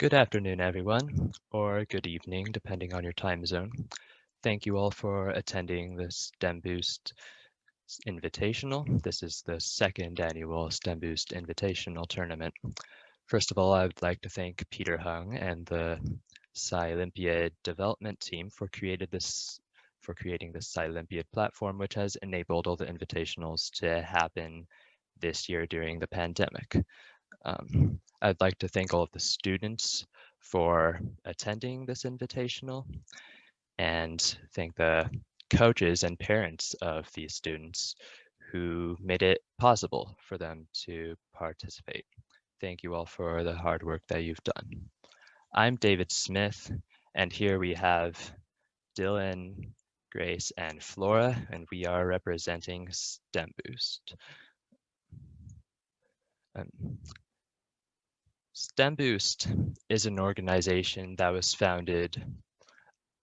Good afternoon, everyone, or good evening, depending on your time zone. Thank you all for attending the STEMBoost Invitational. This is the second annual STEMBoost Invitational Tournament. First of all, I would like to thank Peter Hung and the Olympiad development team for creating this Olympiad platform, which has enabled all the invitationals to happen this year during the pandemic. I'd like to thank all of the students for attending this invitational and thank the coaches and parents of these students who made it possible for them to participate. Thank you all for the hard work that you've done. I'm David Smith, and here we have Dylan, Grace, and Flora, and we are representing STEMBoost. STEMBoost is an organization that was founded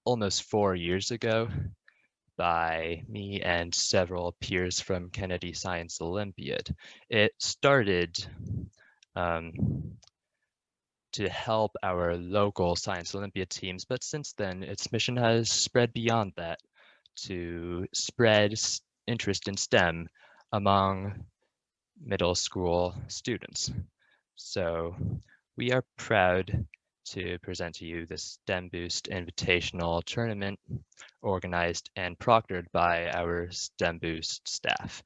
almost 4 years ago by me and several peers from Kennedy Science Olympiad. It started to help our local Science Olympiad teams, but since then its mission has spread beyond that to spread interest in STEM among middle school students. So we are proud to present to you the STEMBoost Invitational Tournament organized and proctored by our STEMBoost staff.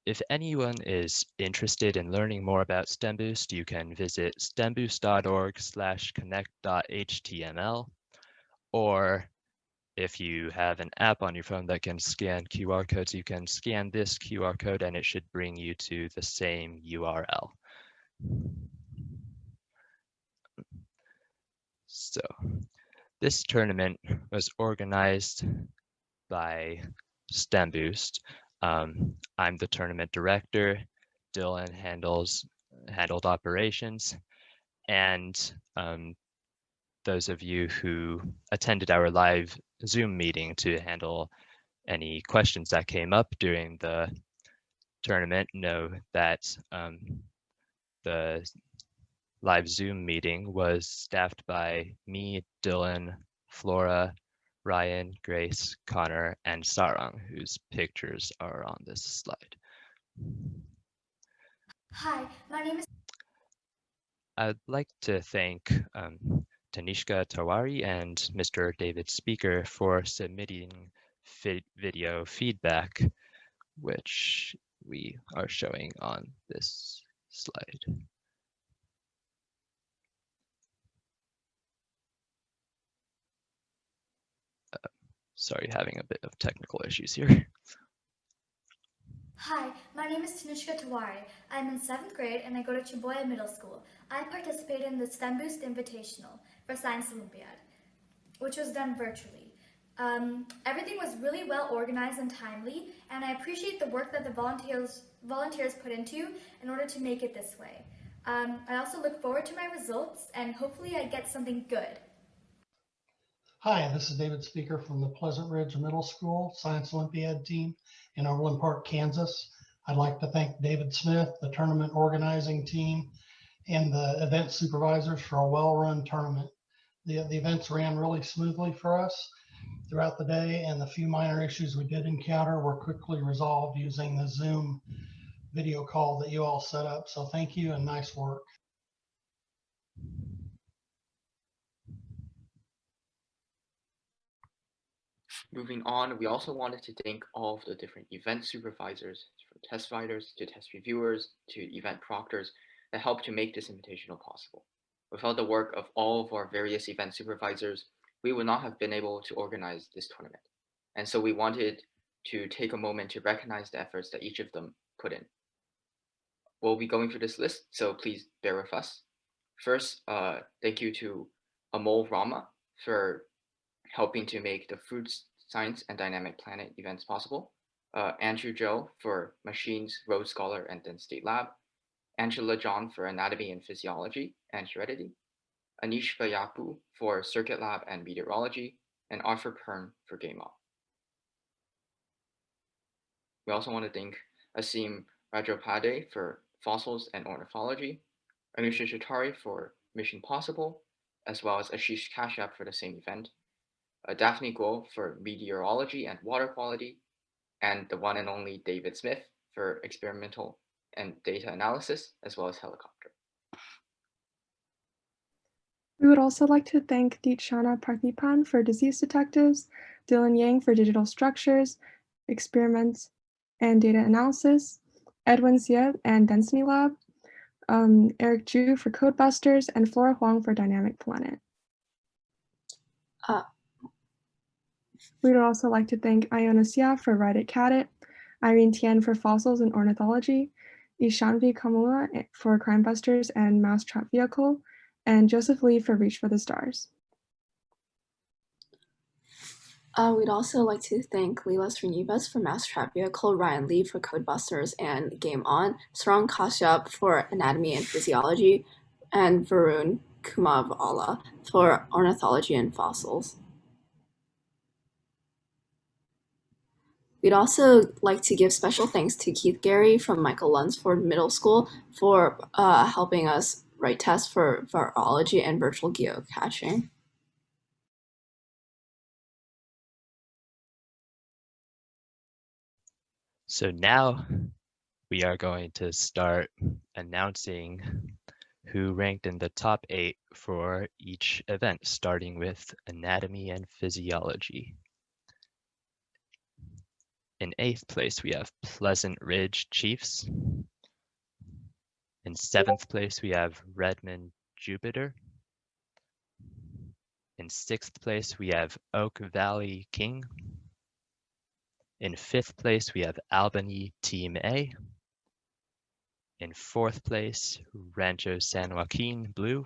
If anyone is interested in learning more about STEMBoost, you can visit stemboost.org/connect.html, or if you have an app on your phone that can scan QR codes, you can scan this QR code and it should bring you to the same URL. So this tournament was organized by STEMBoost. I'm the tournament director. Dylan handled operations, and those of you who attended our live Zoom meeting to handle any questions that came up during the tournament know that the live Zoom meeting was staffed by me, Dylan, Flora, Ryan, Grace, Connor, and Sarang, whose pictures are on this slide. Hi, my name is. I'd like to thank Tanishka Tawari and Mr. David Speaker for submitting video feedback, which we are showing on this slide. Sorry, having a bit of technical issues here. Hi, my name is Tanishka Tawari. I'm in 7th grade and I go to Chiboya Middle School. I participated in the STEMBoost Invitational for Science Olympiad, which was done virtually. Everything was really well organized and timely, and I appreciate the work that the volunteers put into in order to make it this way. I also look forward to my results and hopefully I get something good. Hi, this is David Speaker from the Pleasant Ridge Middle School Science Olympiad team in Overland Park, Kansas. I'd like to thank David Smith, the tournament organizing team, and the event supervisors for a well-run tournament. The events ran really smoothly for us throughout the day, and the few minor issues we did encounter were quickly resolved using the Zoom video call that you all set up. So thank you and nice work. Moving on, we also wanted to thank all of the different event supervisors, from test writers to test reviewers to event proctors that helped to make this invitational possible. Without the work of all of our various event supervisors, we would not have been able to organize this tournament. And so we wanted to take a moment to recognize the efforts that each of them put in. We'll be going through this list, so please bear with us. First, thank you to Amol Rama for helping to make the food science and dynamic planet events possible, Andrew Joe for machines, Rhodes Scholar, and Density Lab, Angela John for anatomy and physiology and heredity, Anish Vayapu for circuit lab and meteorology, and Arthur Kern for game op. We also want to thank Asim Rajapade for fossils and ornithology, Anusha Chitari for Mission Possible, as well as Ashish Kashyap for the same event, Daphne Guo for Meteorology and Water Quality, and the one and only David Smith for Experimental and Data Analysis, as well as Helicopter. We would also like to thank Deekshana Parthipan for Disease Detectives, Dylan Yang for Digital Structures, Experiments, and Data Analysis, Edwin Xie and Density Lab, Eric Ju for Codebusters, and Flora Huang for Dynamic Planet. We would also like to thank Iona Xia for Ride It Cat It, Irene Tian for Fossils and Ornithology, Ishanvi Kamula for Crimebusters and Mousetrap Vehicle, and Joseph Lee for Reach for the Stars. We'd also like to thank Leela Srinivas for Mousetrap Vehicle, Ryan Lee for Codebusters and Game On, Sarang Kashyap for Anatomy and Physiology, and Varun Kumavala for Ornithology and Fossils. We'd also like to give special thanks to Keith Gary from Michael Lunsford Middle School for helping us write tests for virology and virtual geocaching. So now we are going to start announcing who ranked in the top 8 for each event, starting with Anatomy and Physiology. In 8th place, we have Pleasant Ridge Chiefs. In 7th place, we have Redmond Jupiter. In 6th place, we have Oak Valley King. In 5th place, we have Albany Team A. In 4th place, Rancho San Joaquin Blue.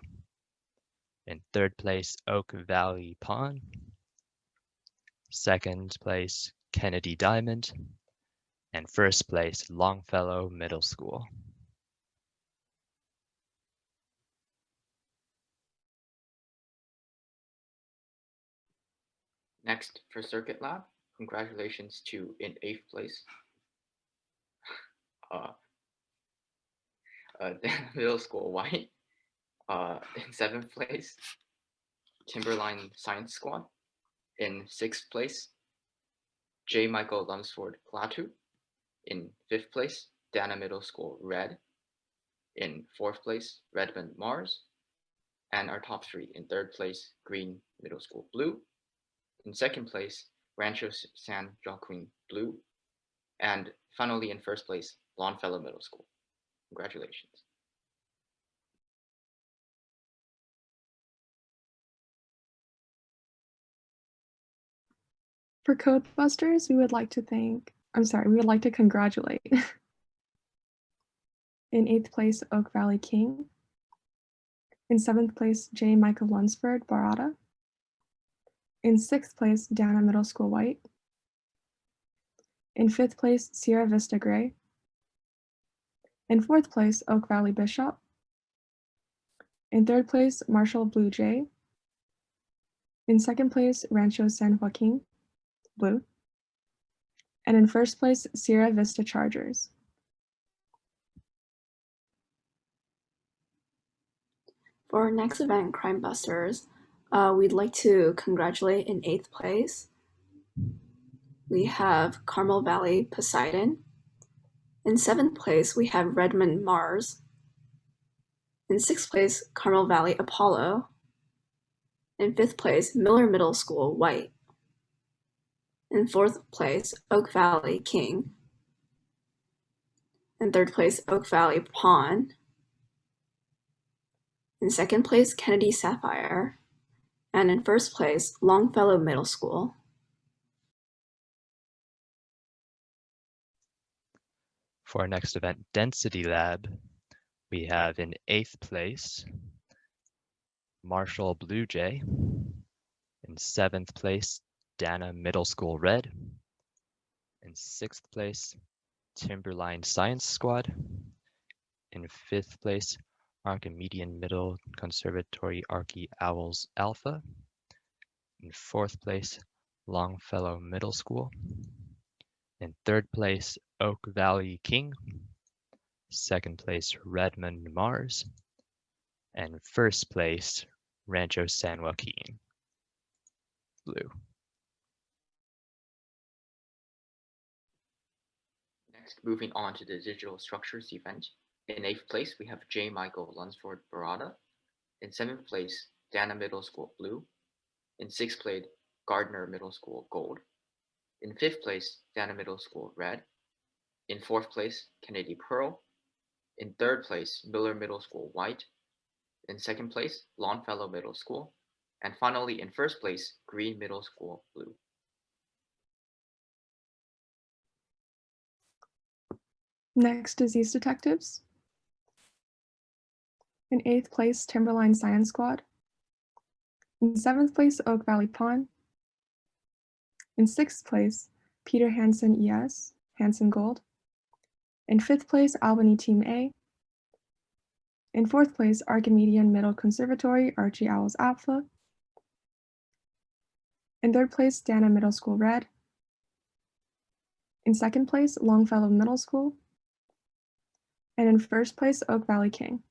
In 3rd place, Oak Valley Pawn. 2nd place, Kennedy Diamond. And 1st place, Longfellow Middle School. Next, for Circuit Lab, congratulations to in 8th place, Middle School White. In 7th place, Timberline Science Squad. In 6th place, J. Michael Lunsford Klaatu. In 5th place, Dana Middle School Red. In 4th place, Redmond Mars. And our top 3, in 3rd place, Green Middle School Blue. In 2nd place, Rancho San Joaquin Blue. And finally, in 1st place, Longfellow Middle School. Congratulations. For Codebusters, we would like to congratulate. In 8th place, Oak Valley King. In 7th place, J. Michael Lunsford Barada. In 6th place, Dana Middle School White. In 5th place, Sierra Vista Gray. In 4th place, Oak Valley Bishop. In 3rd place, Marshall Blue Jay. In 2nd place, Rancho San Joaquin Blue. And in 1st place, Sierra Vista Chargers. For our next event, Crimebusters, we'd like to congratulate in 8th place. We have Carmel Valley Poseidon. In 7th place, we have Redmond Mars. In 6th place, Carmel Valley Apollo. In 5th place, Miller Middle School White. In 4th place, Oak Valley King. In 3rd place, Oak Valley Pawn. In 2nd place, Kennedy Sapphire. And in 1st place, Longfellow Middle School. For our next event, Density Lab, we have in 8th place, Marshall Blue Jay. In 7th place, Dana Middle School Red. In 6th place, Timberline Science Squad. In 5th place, Archimedean Middle Conservatory Archie Owls Alpha. In 4th place, Longfellow Middle School. In 3rd place, Oak Valley King. 2nd place, Redmond Mars. And first place, Rancho San Joaquin, blue. Next, moving on to the digital structures event. In 8th place, we have J. Michael Lunsford Barada. In 7th place, Dana Middle School, blue. In 6th place, Gardner Middle School, gold. In 5th place, Dana Middle School, red. In 4th place, Kennedy Pearl. In 3rd place, Miller Middle School, white. In 2nd place, Longfellow Middle School. And finally, in 1st place, Green Middle School, blue. Next, disease detectives. In 8th place, Timberline Science Squad. In 7th place, Oak Valley Pond. In 6th place, Peter Hansen ES, Hansen Gold. In 5th place, Albany Team A. In 4th place, Archimedean Middle Conservatory, Archie Owls Alpha. In 3rd place, Dana Middle School Red. In 2nd place, Longfellow Middle School. And in 1st place, Oak Valley King.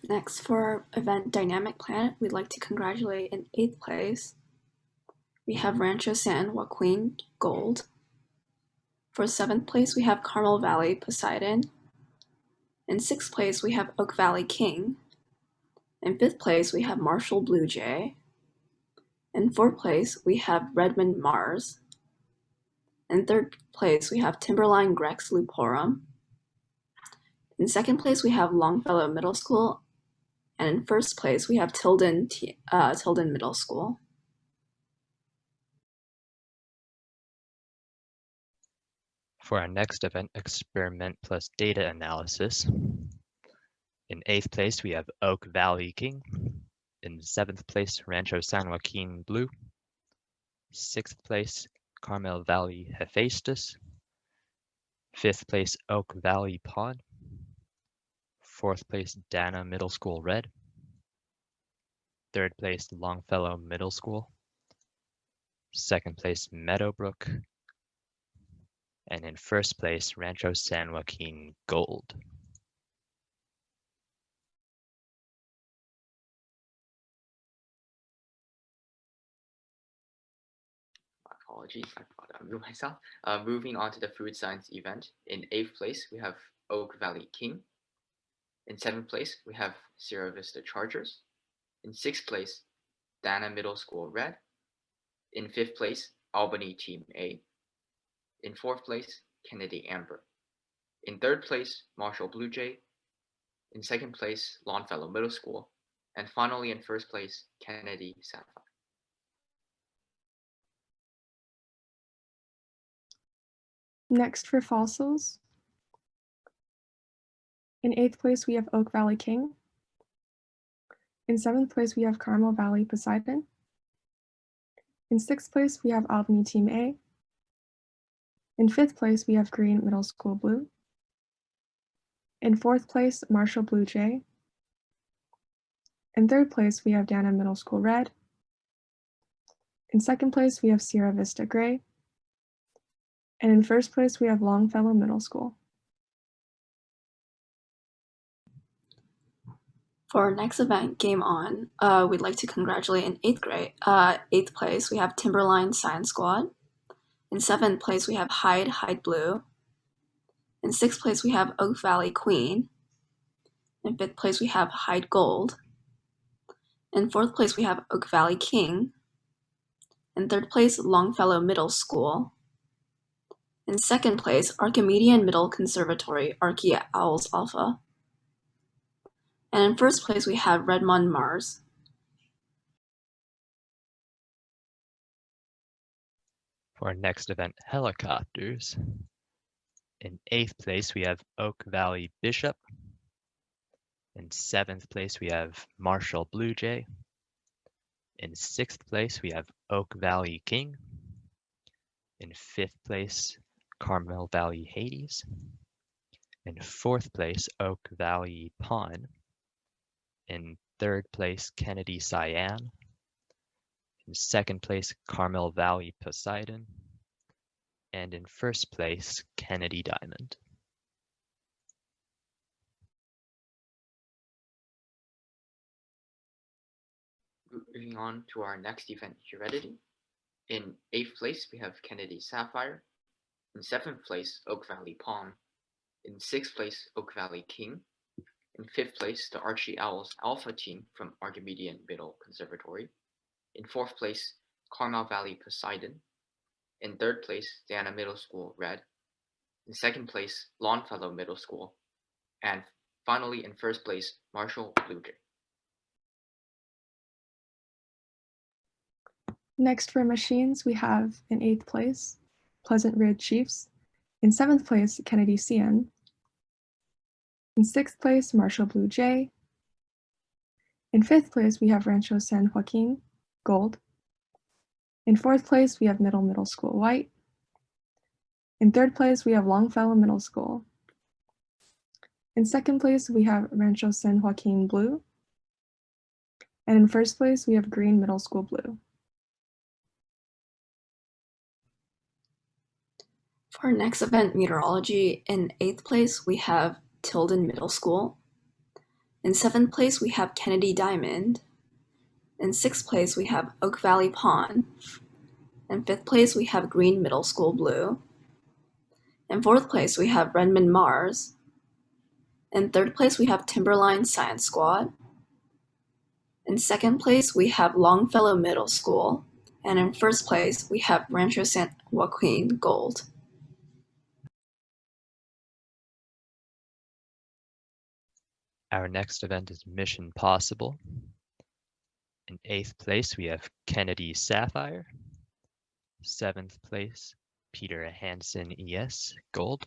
Next, for our event Dynamic Planet, we'd like to congratulate in 8th place, we have Rancho San Joaquin, gold. For 7th place, we have Carmel Valley, Poseidon. In 6th place, we have Oak Valley King. In 5th place, we have Marshall Blue Jay. In 4th place, we have Redmond Mars. In 3rd place, we have Timberline Grex Luporum. In 2nd place, we have Longfellow Middle School. And in 1st place, we have Tilden Middle School. For our next event, experiment plus data analysis. In 8th place, we have Oak Valley King. In 7th place, Rancho San Joaquin, blue. 6th place, Carmel Valley Hephaestus. 5th place, Oak Valley Pond. 4th place, Dana Middle School, red. 3rd place, Longfellow Middle School. 2nd place, Meadowbrook. And in 1st place, Rancho San Joaquin, gold. Apologies, I forgot to unmute myself. Moving on to the food science event. In 8th place, we have Oak Valley King. In 7th place, we have Sierra Vista Chargers. In 6th place, Dana Middle School red. In 5th place, Albany Team A. In 4th place, Kennedy Amber. In 3rd place, Marshall Blue Jay. In 2nd place, Longfellow Middle School. And finally, in 1st place, Kennedy Sapphire. Next, for fossils. In 8th place, we have Oak Valley King. In 7th place, we have Carmel Valley Poseidon. In 6th place, we have Albany Team A. In 5th place, we have Green Middle School Blue. In 4th place, Marshall Blue Jay. In 3rd place, we have Dana Middle School Red. In 2nd place, we have Sierra Vista Gray. And in 1st place, we have Longfellow Middle School. For our next event, Game On, we'd like to congratulate in 8th place, we have Timberline Science Squad. In 7th place, we have Hyde Blue. In 6th place, we have Oak Valley Queen. In 5th place, we have Hyde Gold. In 4th place, we have Oak Valley King. In 3rd place, Longfellow Middle School. In 2nd place, Archimedean Middle Conservatory, Archie Owls Alpha. And in 1st place, we have Redmond Mars. For our next event, helicopters. In 8th place, we have Oak Valley Bishop. In 7th place, we have Marshall Blue Jay. In 6th place, we have Oak Valley King. In 5th place, Carmel Valley Hades. In 4th place, Oak Valley Pond. In 3rd place, Kennedy Cyan. In 2nd place, Carmel Valley Poseidon. And in 1st place, Kennedy Diamond. Moving on to our next event, Heredity. In 8th place, we have Kennedy Sapphire. In 7th place, Oak Valley Pawn. In 6th place, Oak Valley King. In 5th place, the Archie Owls Alpha team from Archimedean Middle Conservatory. In 4th place, Carmel Valley Poseidon. In 3rd place, Diana Middle School Red. In 2nd place, Longfellow Middle School. And finally, in 1st place, Marshall Blue Jay. Next for machines, we have in 8th place, Pleasant Ridge Chiefs. In 7th place, Kennedy CN. In 6th place, Marshall Blue Jay. In 5th place, we have Rancho San Joaquin Gold. In 4th place, we have Middle School White. In 3rd place, we have Longfellow Middle School. In 2nd place, we have Rancho San Joaquin Blue. And in 1st place, we have Green Middle School Blue. For our next event, Meteorology, in 8th place, we have Tilden Middle School. In 7th place, we have Kennedy Diamond. In 6th place, we have Oak Valley Pawn. In 5th place, we have Green Middle School Blue. In 4th place, we have Redmond Mars. In 3rd place, we have Timberline Science Squad. In 2nd place, we have Longfellow Middle School. And in 1st place, we have Rancho San Joaquin Gold. Our next event is Mission Possible. In 8th place, we have Kennedy Sapphire. 7th place, Peter Hansen ES Gold.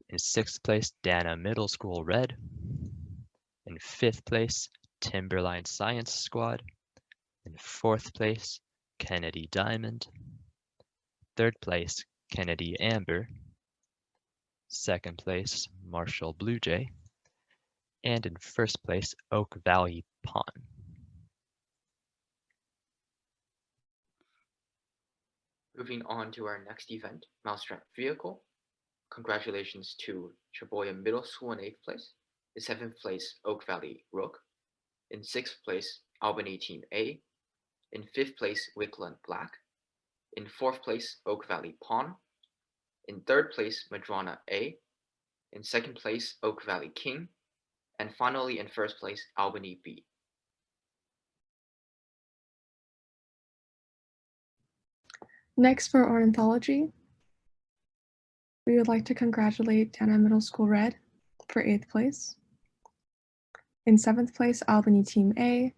In 6th place, Dana Middle School Red. In 5th place, Timberline Science Squad. In 4th place, Kennedy Diamond. 3rd place, Kennedy Amber. 2nd place, Marshall Blue Jay. And in 1st place, Oak Valley Pawn. Moving on to our next event, Mousetrap Vehicle. Congratulations to Chaboya Middle School in 8th place. In 7th place, Oak Valley Rook. In 6th place, Albany Team A. In 5th place, Wickland Black. In 4th place, Oak Valley Pawn. In 3rd place, Madrona A. In 2nd place, Oak Valley King. And finally, in 1st place, Albany B. Next for Ornithology, we would like to congratulate Dana Middle School Red for 8th place. In 7th place, Albany Team A.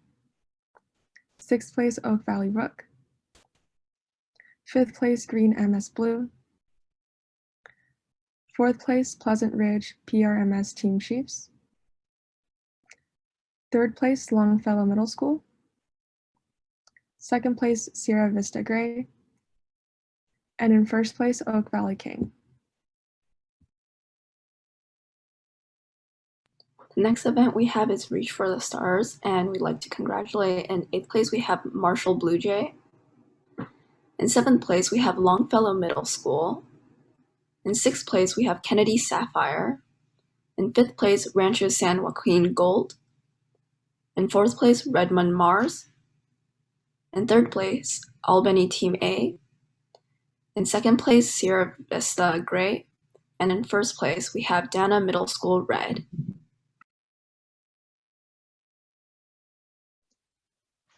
6th place, Oak Valley Rook. 5th place, Green MS Blue. 4th place, Pleasant Ridge PRMS Team Chiefs. 3rd place, Longfellow Middle School. 2nd place, Sierra Vista Gray. And in 1st place, Oak Valley King. The next event we have is Reach for the Stars, and we'd like to congratulate. In 8th place, we have Marshall Blue Jay. In 7th place, we have Longfellow Middle School. In 6th place, we have Kennedy Sapphire. In 5th place, Rancho San Joaquin Gold. In 4th place, Redmond Mars. In 3rd place, Albany Team A. In 2nd place, Sierra Vista Gray. And in 1st place, we have Dana Middle School Red.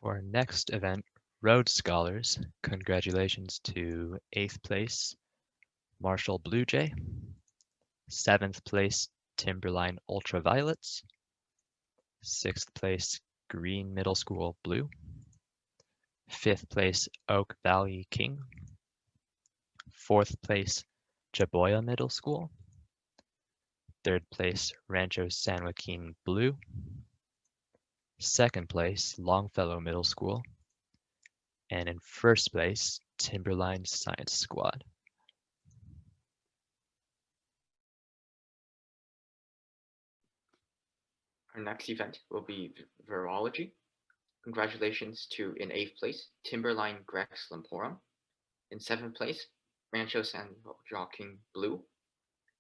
For our next event, Rhodes Scholars, congratulations to 8th place, Marshall Blue Jay. 7th place, Timberline Ultraviolets. 6th place, Green Middle School Blue. 5th place, Oak Valley King. 4th place, Chaboya Middle School. 3rd place, Rancho San Joaquin Blue. 2nd place, Longfellow Middle School. And in 1st place, Timberline Science Squad. Our next event will be Virology. Congratulations to, in 8th place, Timberline Grex Lamporum. In 7th place, Rancho San Joaquin Blue.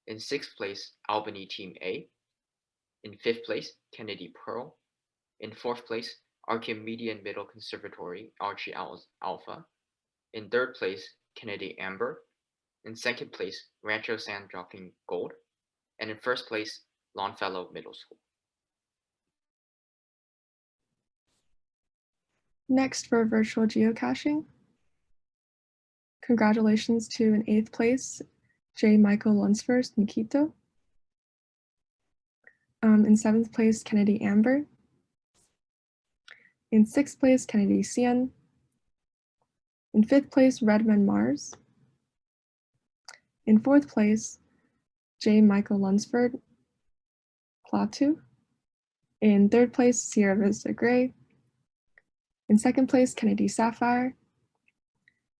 In 6th place, Albany Team A. In 5th place, Kennedy Pearl. In fourth place, Archimedean Middle Conservatory, Archie Alpha. In third place, Kennedy Amber. In second place, Rancho San Joaquin Gold. And in first place, Longfellow Middle School. Next for virtual geocaching. Congratulations to an 8th place, J. Michael Lunsford, Nikito. In 7th place, Kennedy Amber. In 6th place, Kennedy Cian. In 5th place, Redmond Mars. In 4th place, J. Michael Lunsford, Klaatu. In 3rd place, Sierra Vista Gray. In 2nd place, Kennedy Sapphire.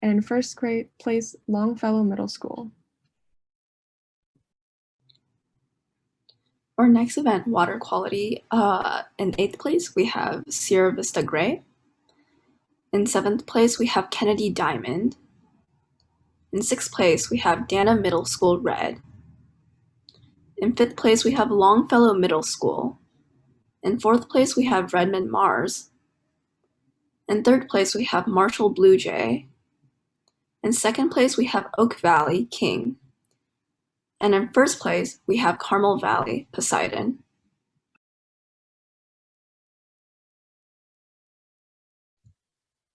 And in 1st place, Longfellow Middle School. Our next event, water quality. In 8th place, we have Sierra Vista Gray. In 7th place, we have Kennedy Diamond. In 6th place, we have Dana Middle School Red. In 5th place, we have Longfellow Middle School. In 4th place, we have Redmond Mars. In 3rd place, we have Marshall Blue Jay. In 2nd place, we have Oak Valley King. And in 1st place, we have Carmel Valley Poseidon.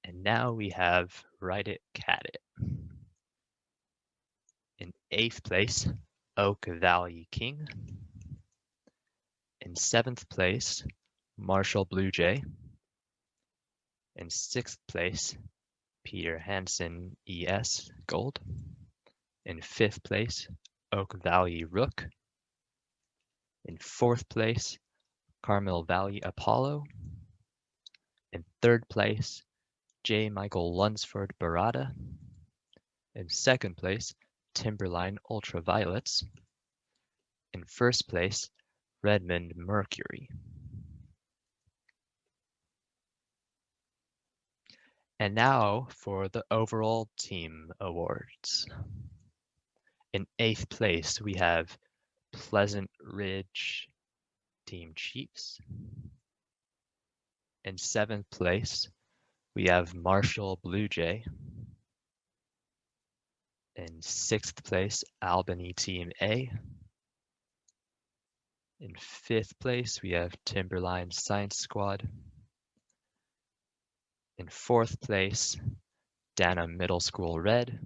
And now we have Write It, Cat It. In 8th place, Oak Valley King. In 7th place, Marshall Blue Jay. In 6th place, Peter Hansen ES Gold. In 5th place, Oak Valley Rook. In 4th place, Carmel Valley Apollo. In 3rd place, J. Michael Lunsford Barada. In 2nd place, Timberline Ultraviolets. In 1st place, Redmond Mercury. And now for the overall team awards. In 8th place, we have Pleasant Ridge Team Chiefs. In 7th place, we have Marshall Blue Jay. In 6th place, Albany Team A. In 5th place, we have Timberline Science Squad. In 4th place, Dana Middle School Red.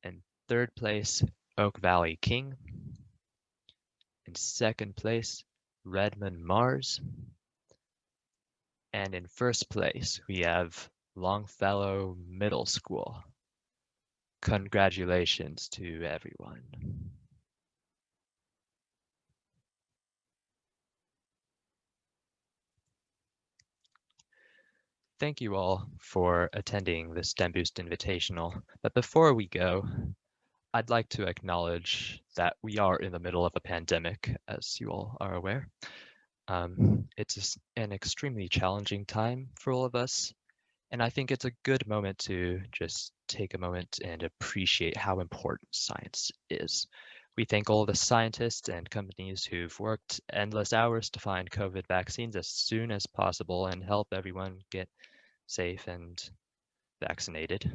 In 3rd place, Oak Valley King. In 2nd place, Redmond Mars. And in 1st place, we have Longfellow Middle School. Congratulations to everyone. Thank you all for attending the STEMBoost Invitational. But before we go, I'd like to acknowledge that we are in the middle of a pandemic, as you all are aware. It's an extremely challenging time for all of us, and I think it's a good moment to just take a moment and appreciate how important science is. We thank all the scientists and companies who've worked endless hours to find COVID vaccines as soon as possible and help everyone get safe and vaccinated.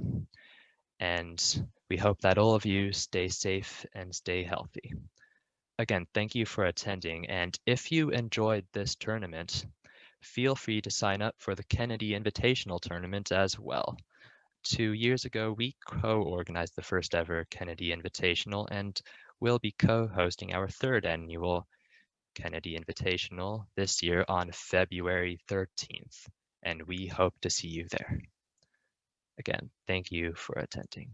And we hope that all of you stay safe and stay healthy. Again, thank you for attending, and if you enjoyed this tournament, feel free to sign up for the Kennedy Invitational Tournament as well. 2 years ago, we co-organized the first ever Kennedy Invitational, and we'll be co-hosting our 3rd annual Kennedy Invitational this year on February 13th, and we hope to see you there. Again, thank you for attending.